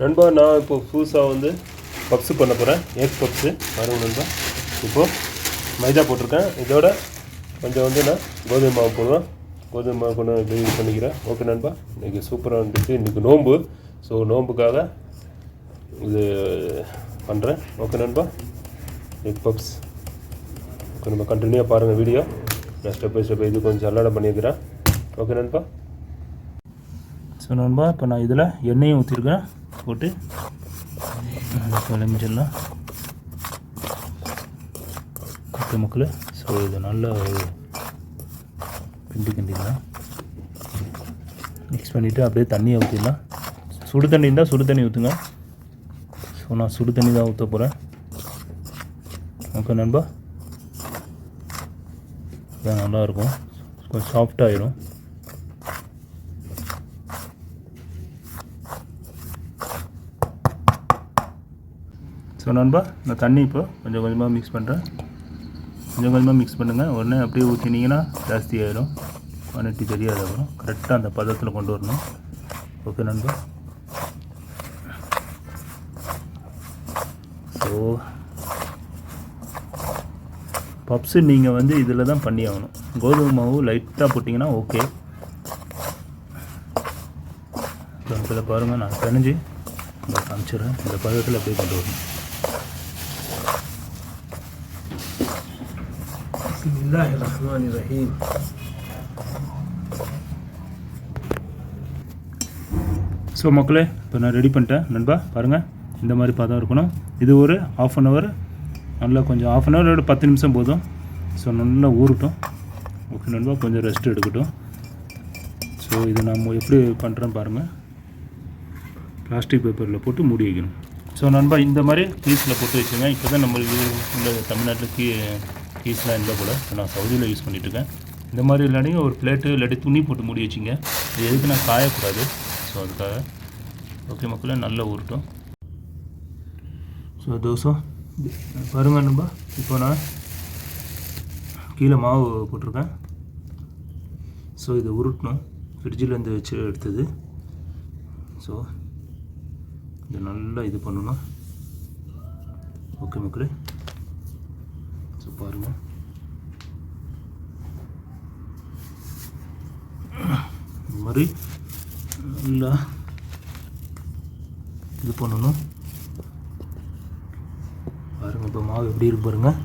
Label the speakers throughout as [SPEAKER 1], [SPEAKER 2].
[SPEAKER 1] நண்பா நான் இப்போ புதுசாக வந்து பப்ஸு பண்ண போகிறேன். எக் பப்ஸு பாருங்கள் நண்பா. இப்போது மைதா போட்டிருக்கேன். இதோட கொஞ்சம் வந்து நான் கோதுமை மாவு போடுவேன். கோதுமை மாவு கொண்டு இப்படி யூஸ் பண்ணிக்கிறேன். ஓகே நண்பா, இன்றைக்கி சூப்பராக வந்துட்டு இன்றைக்கி நோம்பு. ஸோ நோம்புக்காக இது பண்ணுறேன். ஓகே நண்பா, எக் பப்ஸ் நம்ம கண்டினியூவாக பாருங்கள் வீடியோ. நான் ஸ்டெப் பை ஸ்டெப் இது கொஞ்சம் சல்லாடை பண்ணியிருக்கிறேன். ஓகே நண்பா. ஸோ நண்பா இப்போ நான் இதில் எண்ணெயும் ஊற்றிருக்கேன். போட்டு கிளம்பிச்சிடலாம். ஓகே மக்களே, ஸோ இது நல்லா கிண்டிக்கலாம். மிக்ஸ் பண்ணிவிட்டு அப்படியே தண்ணியை ஊற்றிடலாம். சுடு தண்ணி இருந்தால் சுடு தண்ணி ஊற்றுங்க. ஸோ நான் சுடு தண்ணி தான் ஊற்ற போகிறேன். ஓகே நண்பா, இதான் நல்லாயிருக்கும். கொஞ்சம் சாஃப்டாகிடும். ஸோ நண்பா, இந்த தண்ணி இப்போ கொஞ்சம் கொஞ்சமாக மிக்ஸ் பண்ணுறேன். கொஞ்சம் கொஞ்சமாக மிக்ஸ் பண்ணுங்கள். உடனே அப்படியே ஊற்றினீங்கன்னா ஜாஸ்தி ஆகிடும், குவான்டிட்டி தெரியாது. அப்புறம் கரெக்டாக அந்த பதத்தில் கொண்டு வரணும். ஓகே நண்பா. ஸோ பப்ஸு நீங்கள் வந்து இதில் தான் பண்ணி ஆகணும். கோதுமை மாவு லைட்டாக போட்டிங்கன்னா ஓகே. இதில் பாருங்கள், நான் பிணைஞ்சி காமிச்சிடுறேன். இந்த பதத்தில் அப்படியே கொண்டு வரணும். பிஸ்மில்லாஹிர்ரஹ்மானிர்ரஹீம். ஸோ மக்களே, இப்போ நான் ரெடி பண்ணிட்டேன் நண்பா. பாருங்கள், இந்த மாதிரி பதம் இருக்கணும். இது ஒரு ½ அன் ஹவர், நல்லா கொஞ்சம் ½ அன் ஹவர் 10 நிமிஷம் போதும். ஸோ நல்லா ஊறட்டும். ஓகே நண்பா, கொஞ்சம் ரெஸ்ட் எடுக்கட்டும். ஸோ இது நம்ம எப்படி பண்ணுறோம் பாருங்கள். பிளாஸ்டிக் பேப்பரில் போட்டு மூடி வைக்கணும். ஸோ நண்பா, இந்த மாதிரி கீஸில் போட்டு வச்சுங்க. இப்போ தான் நம்மளுக்கு இந்த தமிழ்நாட்டில் கீஸ்லாம் இல்லை போல். நான் சவுதியில் யூஸ் பண்ணிகிட்ருக்கேன். இந்த மாதிரி இல்லாட்டியும் ஒரு பிளேட்டு இல்லாட்டி துணி போட்டு மூடி வச்சிங்க. இது எதுக்கு நான் காயக்கூடாது, ஸோ அதுக்காக. ஓகே மக்களே, நல்லா ஊறட்டும். ஸோ தோசை பாருங்கள் நண்பா, இப்போ நான் கீழே மாவு போட்டிருக்கேன். ஸோ இது உருட்டணும், ஃப்ரிட்ஜிலேருந்து வச்சு எடுத்தது. ஸோ இது நல்லா இது பண்ணணும். ஓகே மக்களே, ஸோ பாருங்கள். இந்த மாதிரி நல்லா இது பண்ணணும். பாருங்கள், இப்போ மாவு எப்படி இருக்கு பாருங்கள்.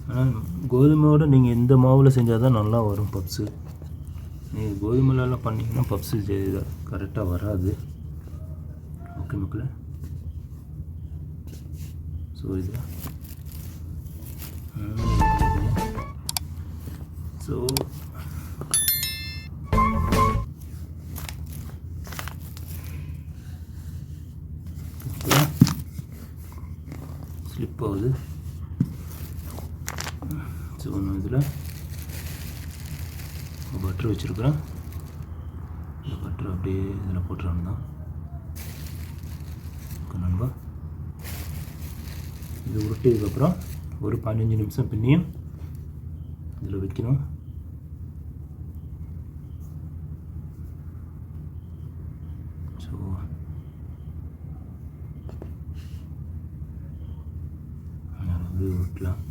[SPEAKER 1] ஆனால் கோதுமையோடு நீங்கள் எந்த மாவில் செஞ்சால் தான் நல்லா வரும் பப்ஸு. நீங்கள் கோதுமையிலலாம் பண்ணிங்கன்னா பப்ஸு கரெக்டாக வராது. ஓகே மக்களே, ஸோ இது ஸோ ஸ்லிப் ஆகுது. ஸோ நான் இதில் பட்டர் வச்சுருக்கிறேன். இந்த பட்டர் அப்படியே இதில் போட்டுறான்னு தான். ஓகே நண்பா, இது உருட்டியதுக்கப்புறம் ஒரு 15 நிமிஷம் பின்னியும் இதில் வைக்கணும். ஸோ அப்படியே உருட்டலாம்.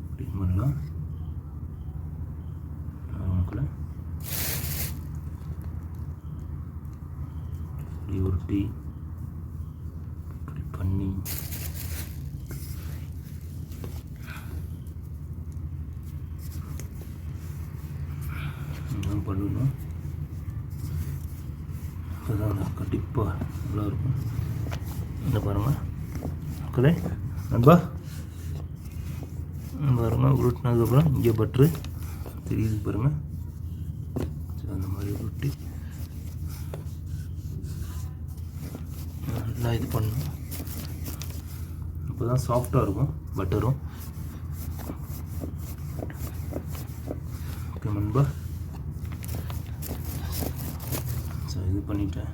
[SPEAKER 1] இப்படி பண்ணலாம். மக்களே, இப்படி உருட்டி இப்படி பண்ணி பண்ணணும். அப்போதான் கண்டிப்பாக நல்லாயிருக்கும். இந்த பாருங்கள் மக்களே, நண்பா பாருங்கள், உருட்டினதுக்கப்புறம் இங்கே பட்ரு தெரியுது பாருங்கள். அந்த மாதிரி உருட்டி நல்லா இது பண்ணணும். அப்போ தான் சாஃப்டாக இருக்கும் பட்டரும். ஓகே நண்பா, ஸோ இது பண்ணிட்டேன்.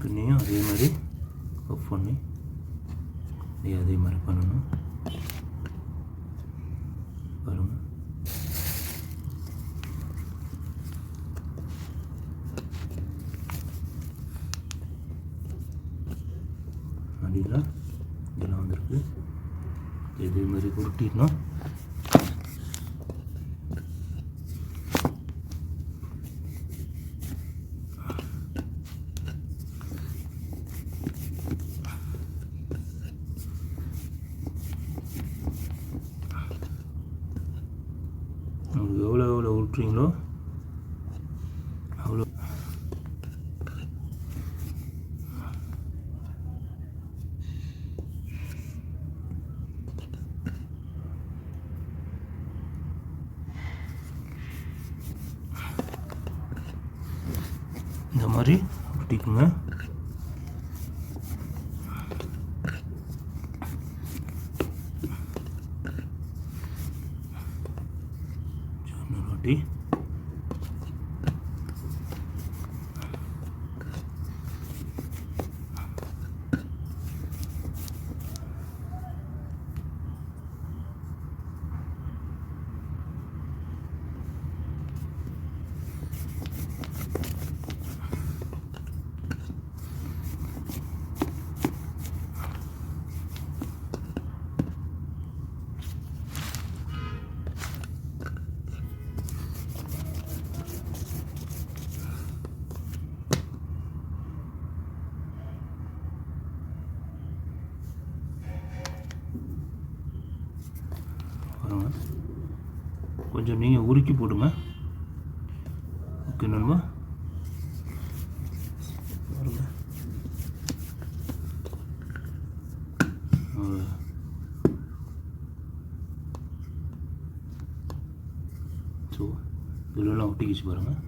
[SPEAKER 1] பின்னையும் அதே மாதிரி கப் பண்ணி அதே மாதிரி பண்ணணும். பாருங்கள், அடியில் இதெல்லாம் வந்துருக்கு. இதே மாதிரி உருட்டிடணும். உங்களுக்கு எவ்வளோ உருட்டுறீங்களோ அவ்வளோ. இந்த மாதிரி உருட்டிக்குங்க. ரொட்டி கொஞ்சம் நீங்கள் உருக்கி போடுங்க. ஓகே நண்பா, பாருங்க. ஸோ இதெல்லாம் ஒட்டிக்கிச்சு பாருங்கள்.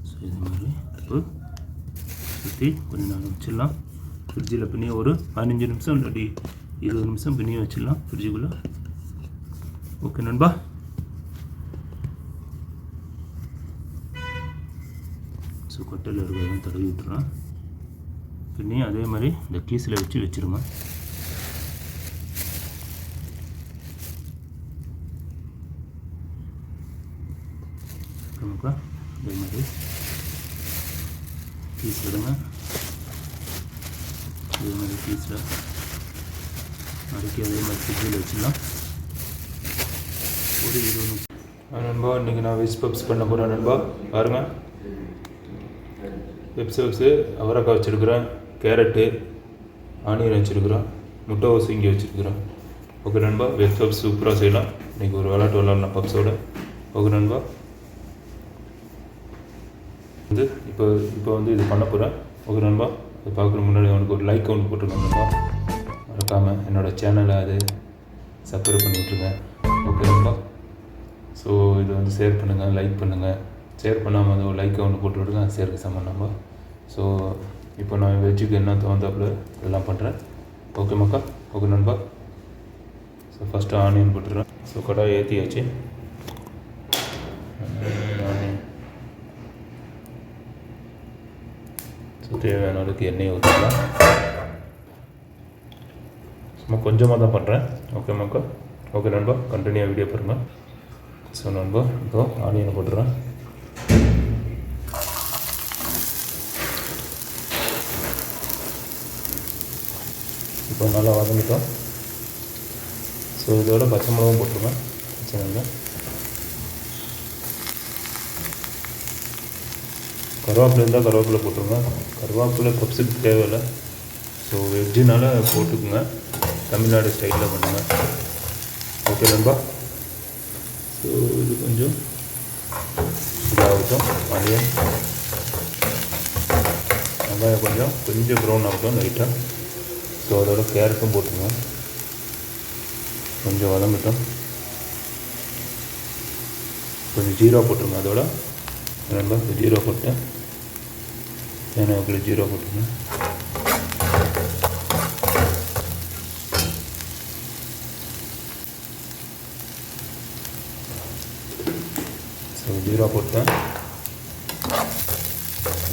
[SPEAKER 1] ஸோ இது மாதிரி இப்போ சுற்றி கொஞ்சம் நாள் வச்சிடலாம். ஃப்ரிட்ஜில் பின்னே ஒரு 15 நிமிஷம் இல்லாட்டி 20 நிமிஷம் பின்னே வச்சிடலாம் ஃப்ரிட்ஜுக்குள்ளே. ஓகே நண்பா, ஸோ கொட்டையில் இருக்கிறதெல்லாம் தடவி விட்டுறலாம். பின்னே அதே மாதிரி இந்த கீஸில் வச்சு வச்சுருங்க. நமக்கு அதே மாதிரி பீஸ் விடுங்க. அதே மாதிரி பீஸில் அரைக்கி அதே மாதிரி ஃப்ரிட்ஜில் வச்சிடலாம் ஒரு 20 நிமிஷம். நண்பா, இன்றைக்கி நான் வெஜ் பப்ஸ் பண்ண போகிறேன் நண்பா. பாருங்கள், வெப்ஸு அவரைக்காய் வச்சுருக்குறேன், கேரட்டு, ஆனியன் வச்சுருக்குறேன், முட்டைகோஸ் இங்கே வச்சுருக்குறேன். ஓகே நண்பா, வெஜ் பப்ஸ் சூப்பராக செய்யலாம். இன்றைக்கி ஒரு விளையாட்டு விளாட்லாம் பப்ஸோட. ஓகே நண்பா, இப்போ இது பண்ண போகிறேன். ஓகே நண்பா, இது பார்க்குற முன்னாடி அவனுக்கு ஒரு லைக் ஒன்று போட்டுருங்க நண்பா. மறக்காமல் என்னோடய சேனலை அது சப்ஸ்கிரைப் பண்ணி விட்ருங்க. ஓகே நண்பா, ஸோ இது ஷேர் பண்ணுங்கள், லைக் பண்ணுங்கள். ஷேர் பண்ணாமல் அது ஒரு லைக்கை ஒன்று போட்டு விட்ருங்க, ஷேருக்கு சமம் நண்பா. ஸோ இப்போ நான் வெஜ்ஜுக்கு என்ன தகுந்தாப்புல எல்லாம் பண்ணுறேன். ஓகே மக்கா. ஓகே நண்பா, ஸோ ஃபஸ்ட்டு ஆனியன் போட்டுடுறேன். ஸோ கடாயை ஏற்றியாச்சு. ஸோ தேவையான அளவுக்கு எண்ணெயை ஊற்றிக்கலாம். சும்மா கொஞ்சமாக தான் பண்ணுறேன். ஓகே மக்கா. ஓகே நண்பா, கண்டினியூவாக வீடியோ பாருங்கள். ஸோ நண்பா, இப்போ ஆனியனை போட்டுறேன். இப்போ நல்லா வதங்கிட்டோம். ஸோ இதோட பச்சை மிளகும் போட்டுருவேன். பச்சை மிளகாய், கருவேப்பிலை இருந்தால் கருவேப்பிலை போட்டுருங்க. கருவேப்பிலை பப்ஸுக்கு தேவையில்லை. ஸோ வெஜ்ஜுனால போட்டுக்குங்க, தமிழ்நாடு ஸ்டைலில் பண்ணுங்க. ஓகே நண்பா, ஸோ இது கொஞ்சம் இதாகட்டும். ஆனியன் வெங்காயம் கொஞ்சம் ப்ரௌன் ஆகட்டும் லைட்டாக. ஸோ அதோட கேரட்டும் போட்டுருங்க, கொஞ்சம் வதங்கட்டும். கொஞ்சம் ஜீரா போட்டுருங்க. அதோட நண்பா ஜீரா போட்டேன், தேங்காய்க்குள்ள ஜீரா போட்டுருங்க. 5 ரூபா போட்டேன்.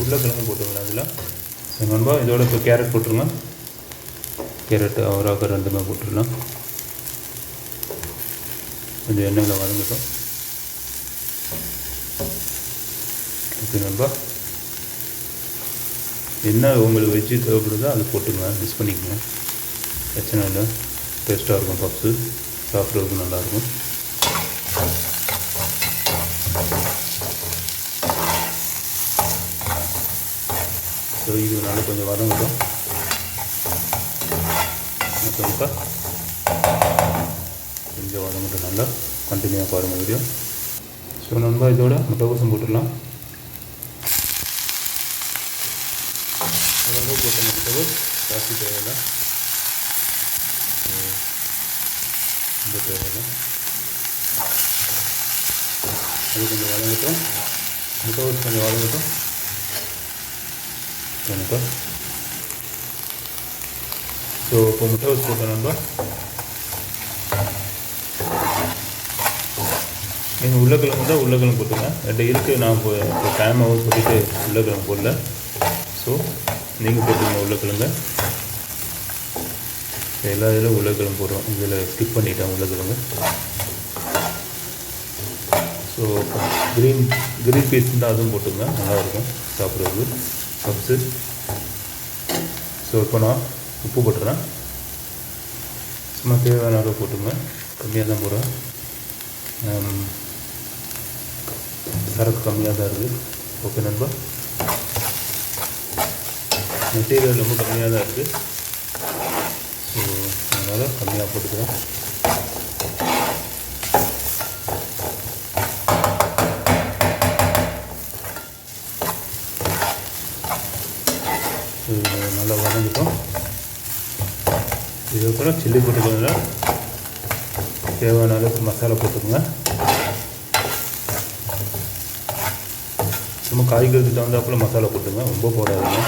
[SPEAKER 1] உருளைக்கிழங்கு போட்டுங்களேன் அதில். நண்பா இதோட இப்போ கேரட் போட்டுருங்க. கேரட்டு அவராக 2மே போட்டுடலாம். கொஞ்சம் எண்ணெயில் வதங்கட்டும். ஓகே நண்பா, என்ன உங்களுக்கு வெஜ்ஜு தேவைப்படுதோ அது போட்டுங்க, மிஸ் பண்ணிக்கோங்க, பிரச்சனை இல்லை. டேஸ்ட்டாக இருக்கும், பப்ஸு சாப்பிட்றதுக்கு நல்லாயிருக்கும். ஸோ இது நல்லா கொஞ்சம் வதங்கட்டும். ஓகேக்கா, கொஞ்சம் வதங்கட்டும், நல்லா கண்டினியூவாக பாருங்கள் வீடியோ. ஸோ நண்பா இதோட முட்டைக்கோசும் போட்டுடலாம். அவ்வளோ போட்ட முட்டைக்கோஸ் ஜாஸ்தி தேவையில்லை, ரொம்ப தேவையில்லை. அது கொஞ்சம் வதங்கட்டும், முட்டைக்கோஸ் கொஞ்சம் வதங்கட்டும். எனக்கு ஸோ இப்போ முட்டைக்கோஸ் போட்டோம் நண்பா. நீங்கள் உருளைக்கிழங்கு தான் உருளைக்கிழங்கு போட்டுங்க. 2 இருக்குது, நான் இப்போ டைம் ஆகும் சொல்லிட்டு உருளைக்கிழங்கு போடல. ஸோ நீங்கள் போட்டுங்க உருளைக்கிழங்கு. எல்லா இதில் உருளைக்கிழங்கு போடுறோம், இதில் ஸ்கிப் பண்ணிட்டேன் உருளைக்கிழங்கு. ஸோ க்ரீன் பீஸ் தான் அதுவும் போட்டுங்க, நல்லாயிருக்கும் சாப்பிட்றதுக்கு பப்ஸு. ஸோ இப்போ நான் உப்பு போட்டுறேன். சும்மா தேவையான அளவு போட்டுங்க, கம்மியாக தான் போடுறேன். சரக்கு கம்மியாக தான் இருக்குது. ஓகே நண்பா, மெட்டீரியல் ரொம்ப கம்மியாக தான் இருக்குது. ஸோ அதனால் கம்மியாக போட்டுக்கிறேன். நல்லா வதங்கிட்டோம். இதுக்கப்புறம் சில்லி போட்டுக்கோங்க, தேவையான அளவுக்கு மசாலா போட்டுக்கோங்க. சும்மா காய்கறிக்கு தகுந்தாப்புல மசாலா போட்டுங்க, ரொம்ப போடாதீங்க,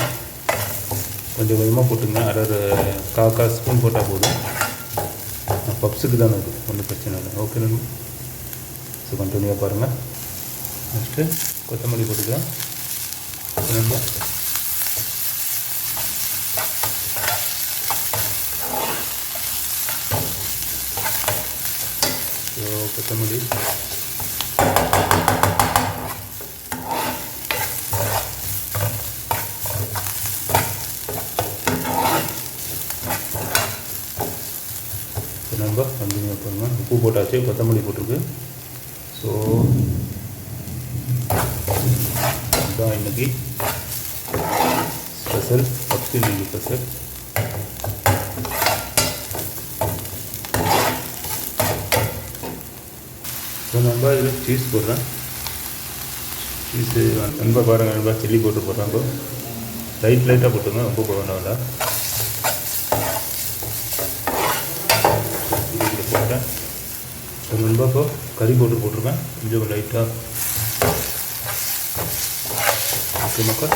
[SPEAKER 1] கொஞ்சம் கொஞ்சமாக போட்டுங்க. கால் ஸ்பூன் போட்டால் போதும். பப்ஸுக்கு தானே அது, ஒன்றும் பிரச்சனை இல்லை. ஓகே நண்பா, ஸோ கண்டினியூவாக பாருங்கள். நெக்ஸ்ட்டு கொத்தமல்லி போட்டுக்கலாம். ஓகே நண்பா, ஸோ கொத்தமல்லி நண்பா கண்டினியூ பண்ணுங்க. உப்பு போட்டாச்சு, கொத்தமல்லி போட்டிருக்கு. ஸோ இதுதான் இன்றைக்கி special puffs chilli special. So நண்பா இதில் சீஸ் போடுறேன். சீஸு நண்பா பாருங்கள் நண்பா, சில்லி போட்டு போடுறேன். இப்போ லைட்டாக போட்டுங்க, ரொம்ப போட வேண்டாம். போட்டேன். ஸோ நண்பா இப்போ கறி போட்டிருக்கேன், கொஞ்சம் லைட்டாக. ஓகே மக்கள்,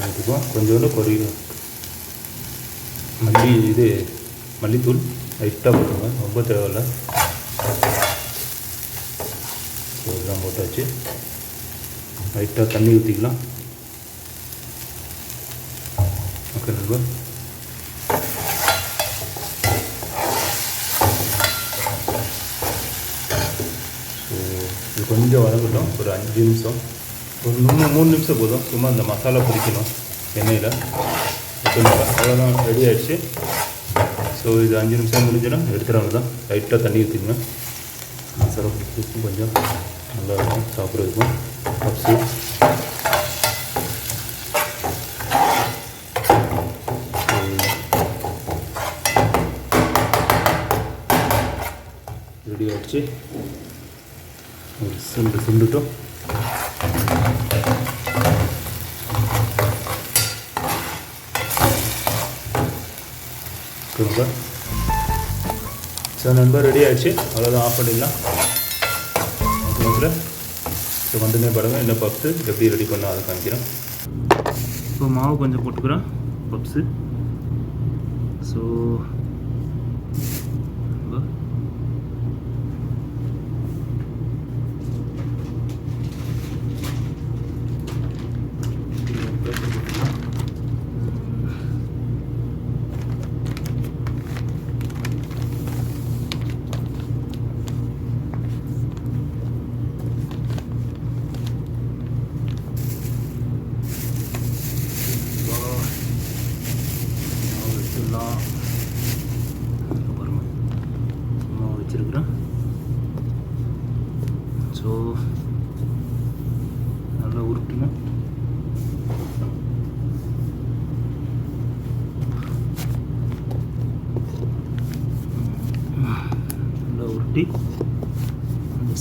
[SPEAKER 1] இதுக்கும் கொஞ்சோண்டு மல்லித்தூள் லைட்டாக போட்டுருங்க, ரொம்ப தேவையில்லை. ஸோ இதெல்லாம் போட்டாச்சு. லைட்டாக தண்ணி ஊற்றிக்கலாம். ஓகே நண்பா, ஸோ இது கொஞ்சம் வதங்கட்டும், ஒரு 5 நிமிஷம், ஒரு 3 நிமிஷம் போதும். சும்மா அந்த மசாலா பிடிக்கணும் எண்ணெயில். ஓகே நண்பா, அவ்வளோதான், ரெடி ஆகிடுச்சு. ஸோ இது 5 நிமிஷம் முடிஞ்சுன்னா எடுத்துகிற தான். லைட்டாக தண்ணி ஊற்றிங்க, மசாலா பிடிக்கும், கொஞ்சம் நல்லாயிருக்கும் சாப்பிட்றதுக்கும் பப்ஸு. ரெடி ஆகிடுச்சு. ஒரு சுண்டுட்டும். நண்பா ஸோ நண்பர் ரெடி ஆகிடுச்சு, அவ்வளோதான், ஆஃப் பண்ணிடலாம். ஓகே, ஸோ கண்டினியூ பாருங்கள், என்ன பப்ஸு எப்படி ரெடி பண்ணால் அதை காமிக்கிறேன். ஸோ மாவு கொஞ்சம் போட்டுக்கிறேன் பப்ஸு. ஸோ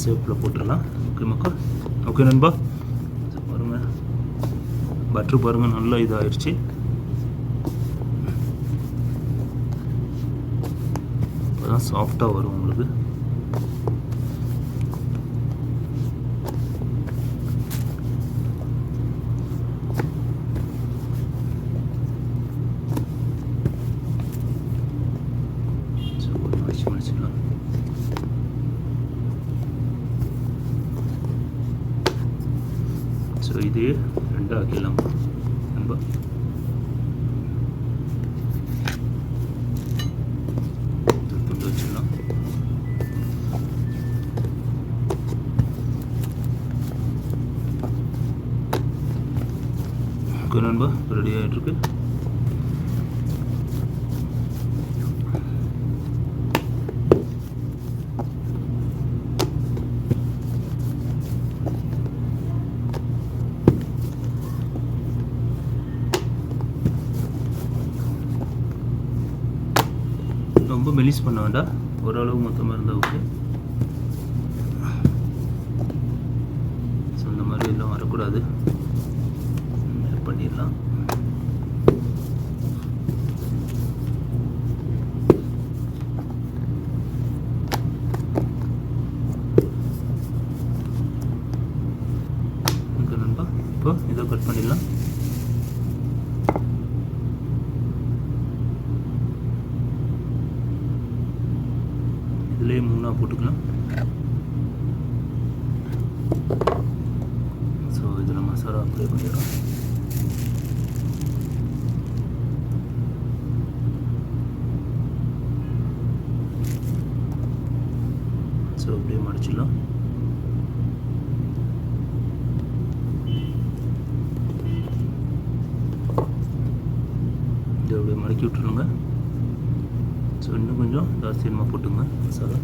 [SPEAKER 1] ஷேப்பில் போட்டுடலாம். ஓகே மக்கா, ஓகே நண்பா. பாருங்கள் பட்ரு பாருங்கள் நல்லா இதாகிடுச்சு. இப்போ தான் சாஃப்டாக வரும் உங்களுக்கு. மடிச்சுக்கலாம். ஸோ இதே ரெண்டாக ஆக்கிடலாம் நண்பா. துண்டு வச்சிடலாம். ஓகே நண்பா, ரெடி ஆகிட்டுருக்கு. ரொம்ப மெலிஸ் பண்ண வேண்டாம், ஓரளவு மொத்தமாக இருந்தால் ஓகே. ஸோ இந்த மாதிரி எல்லாம் வரக்கூடாது, பண்ணிடலாம். ஓகே நண்பா, இப்போ இதை கட் பண்ணிடலாம். இதுலேயே 3 போட்டுக்கலாம். ஸோ இதில் மசாலா அப்ளை பண்ணிடுறோம். ஸோ அப்படியே மடிச்சிடலாம். இதை அப்படியே மடக்கி விட்டுருங்க. ஸோ இன்னும் கொஞ்சம் ஜாஸ்தியமாக போட்டுங்க மசாலா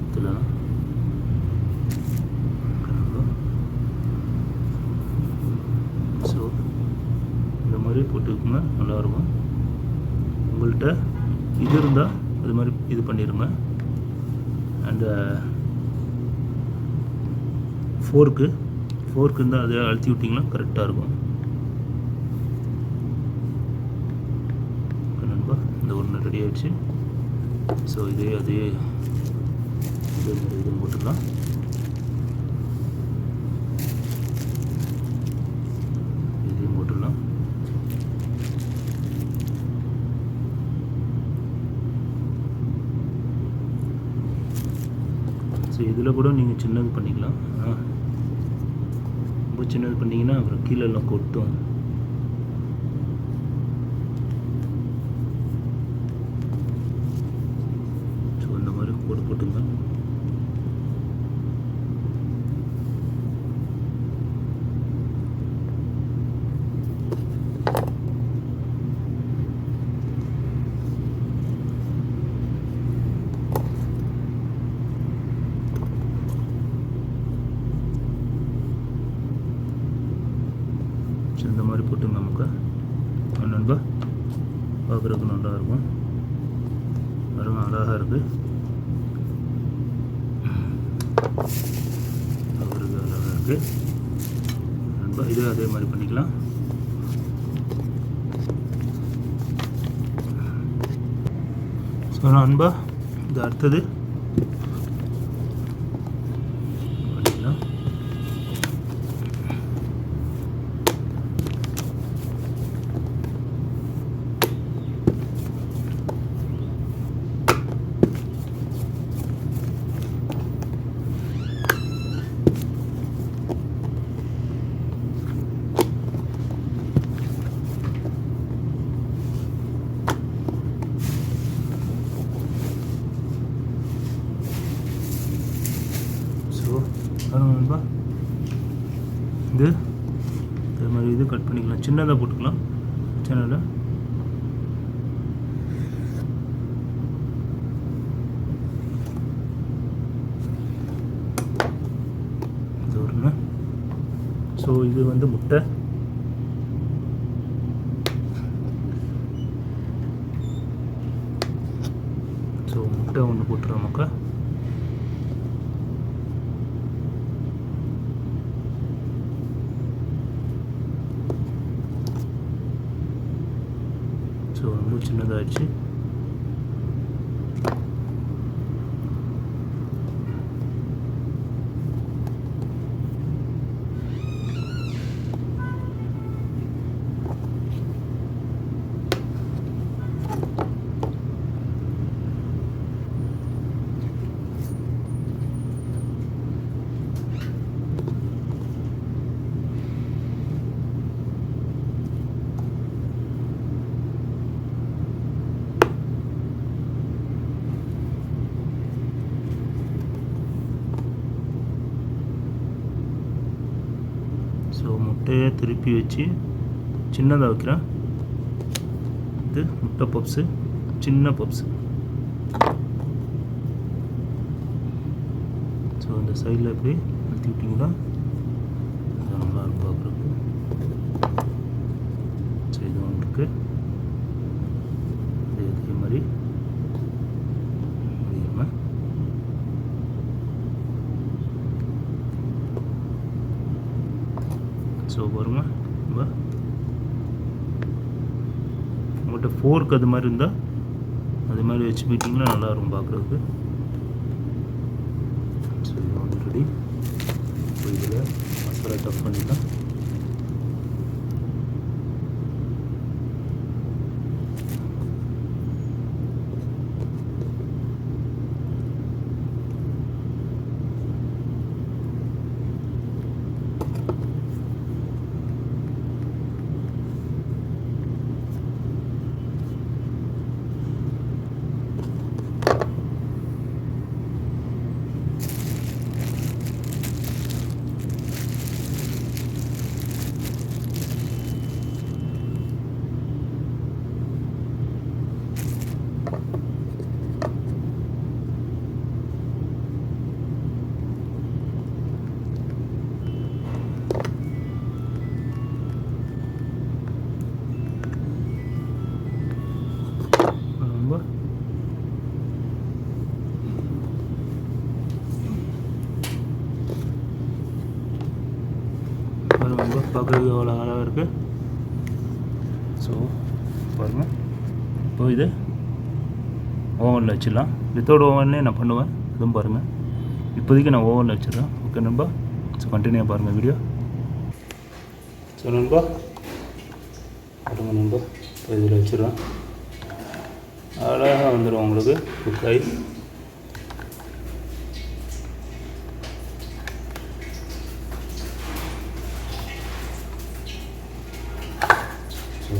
[SPEAKER 1] இதெல்லாம். ஸோ இந்த மாதிரி போட்டுக்கோங்க, நல்லாயிருக்கும். உங்கள்கிட்ட இது இருந்தால் அது மாதிரி இது பண்ணிடுங்க. அண்டு ஃபோர்க்கு இருந்தால் அதை அழுத்தி விட்டிங்கன்னா கரெக்டாக இருக்கும். நண்பா, இந்த ஒன்று ரெடி ஆகிடுச்சு. ஸோ இதே மாதிரி இது போட்டுக்கலாம். இதையும் போட்டுடலாம். ஸோ இதில் கூட நீங்கள் சின்னது பண்ணிக்கலாம். ரொம்ப சின்னது பண்ணிங்கன்னா அப்புறம் கீழெல்லாம் கொட்டும். ஸோ இந்த மாதிரி போட்டுங்க. இந்த மாதிரி போட்டுங்க நமக்கு நண்பா, பார்க்குறதுக்கு நல்லா இருக்கும். பாருங்க அழகாக இருக்குது, பார்க்குறதுக்கு அழகாக இருக்குது நண்பா. இது அதே மாதிரி பண்ணிக்கலாம். ஸோ நண்பா, இது அடுத்தது பண்ணிக்கலாம். நண்பா, இது இதே மாதிரி இது கட் பண்ணிக்கலாம், சின்னதாக போட்டுக்கலாம் சேனலில். இது ஒன்று. ஸோ இது வந்து முட்டை. ஸோ முட்டை ஒன்று போட்டுறோம் மக்கா. ஸோ ரொம்ப சின்னதாகிடுச்சு. ஸோ முட்டையை திருப்பி வச்சு சின்னதாக வைக்கிறேன். இது முட்டை பப்ஸு, சின்ன பப்ஸு. ஸோ இந்த சைடில் எப்படி அழுத்தி விட்டிங்கன்னா அது நல்லா இருக்கும் பார்க்குறதுக்கு. ஸோ இது உங்களுக்கு இதே மாதிரி முடியுமா? ஸோ பாருங்க, உங்கள்கிட்ட ஃபோர்க் அது மாதிரி இருந்தால் அது மாதிரி வச்சு மீட்டிங்கில் நல்லாயிருக்கும் பார்க்குறதுக்கு. ஸோ இது ஆல்ரெடி இதில் மசாலா டஃப் பண்ணிக்கலாம். பார்க்குறது எவ்வளோ அழகாக இருக்குது. ஸோ பாருங்கள், இப்போ இது ஓவனில் வச்சிடலாம். வித்தவுட் ஓவன்லேயே நான் பண்ணுவேன், இதுவும் பாருங்கள். இப்போதைக்கு நான் ஓவனில் வச்சிடறேன். ஓகே நண்பா, ஸோ கண்டினியூ பாருங்கள் வீடியோ. ஸோ நண்பா பாருங்கள் நண்பா, இப்போ இதில் வச்சிடறேன். அழகாக வந்துடும் உங்களுக்கு குக்காய்.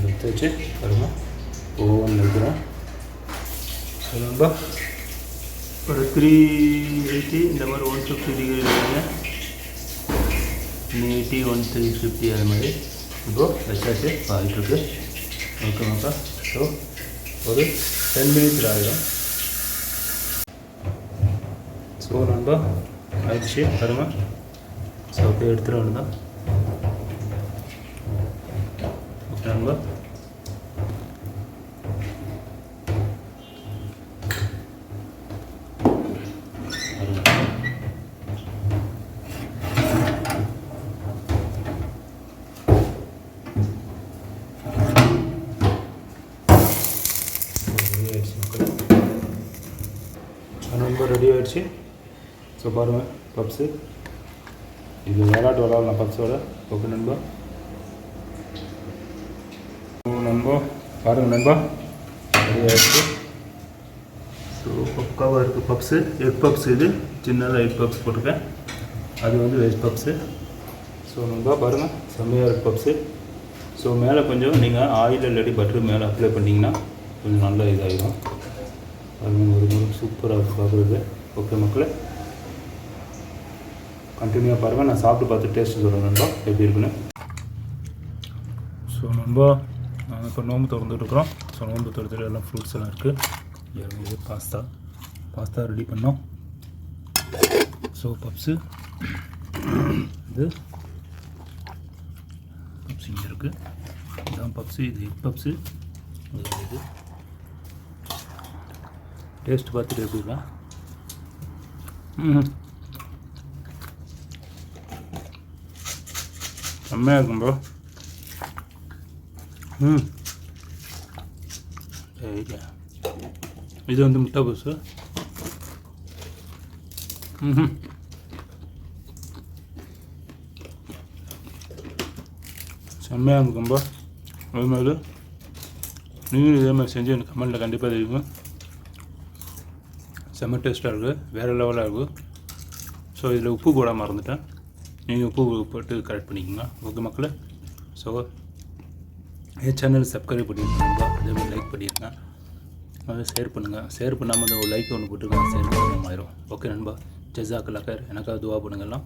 [SPEAKER 1] எடுத்து வச்சு பாருங்கள் ஓவன் வைக்கிறோம். ஸோ நண்பா ஒரு 380 இந்த மாதிரி 150 டிகிரி வைங்க. 180 350 அது மாதிரி இப்போது வச்சாச்சு ஆகிட்டுருக்கு. ஓகேமாப்பா, ஸோ ஒரு 10 மினிட்ஸில் ஆகிடும். ஸோ நண்பா ஆயிடுச்சு பாருங்கள். ஸோ அப்படியே எடுத்துகிட்டு வேணுதான் நண்பா. நண்பா ரெடி ஆகிடுச்சு. ஸோ பாருங்கள் பப்ஸு, இது விளாடலாம் பப்ஸோட. ஓகே நண்பா, நண்பா பாருங்கள் நண்பா ரெடி ஆகிடுச்சு. ஸோ பக்காவாக இருக்குது பப்ஸு. எக் பப்ஸ், இது சின்னதாக எக் பப்ஸ் போட்டிருக்கேன், அது வந்து வெஜ் பப்ஸு. ஸோ நண்பா பாருங்கள் செம்மையாக இருக்குது பப்ஸு. ஸோ மேலே கொஞ்சம் நீங்கள் ஆயில் இல்லாட்டி பட்டர் மேலே அப்ளை பண்ணிங்கன்னா கொஞ்சம் நல்லா இதாகிடும். பாருங்கள் ஒரு முறை சூப்பராக இருக்குது பார்க்குறது. ஓகே மக்களே, கண்டினியூவாக பாருங்கள். நான் சாப்பிட்டு பார்த்து டேஸ்ட்டு சொல்கிறேன் நண்பா எப்படி இருக்குன்னு. ஸோ நண்பா நாங்கள் இப்போ நோம்பு திறந்துட்டுருக்குறோம். ஸோ நோம்பு திறந்துட்டு எல்லாம் ஃப்ரூட்ஸ் எல்லாம் இருக்குது. இது பாஸ்தா ரெடி பண்ணோம். ஸோ பப்ஸு, இது பப்ஸ் இங்கே இருக்குது. இதுதான் பப்ஸு, இது எக் பப்ஸு. இது டேஸ்ட் பார்த்துட்டு எப்படிங்களா? செம்மையாக இருக்கும் ப்ரோ. சரி, இது வந்து முட்டை பப்ஸு. செம்மையாக இருக்கும்பா. அது மாதிரி நீங்களும் இதே மாதிரி செஞ்சு எனக்கு கமெண்ட்டில் கண்டிப்பாக தெரியும். செம்ம டேஸ்ட்டாக இருக்குது, வேறு லெவலாக இருக்குது. ஸோ இதில் உப்பு போட மறந்துட்டேன், நீங்கள் உப்பு போட்டு கரெக்ட் பண்ணிக்கோங்க. ஓகே மக்களே. ஸோ என் சேனல் சப்ஸ்கிரைப் பண்ணியிருக்கேன், அதே மாதிரி லைக் பண்ணியிருக்கேன், அதை ஷேர் பண்ணுங்கள். ஷேர் பண்ணாமல் ஒரு லைக் ஒன்று போட்டுருக்கேன், ஷேர் பண்ண ஆயிரும். ஓகே நண்பா, ஜஸாக்கல்லாஹ், எனக்காக துவா பண்ணுங்கள்லாம்.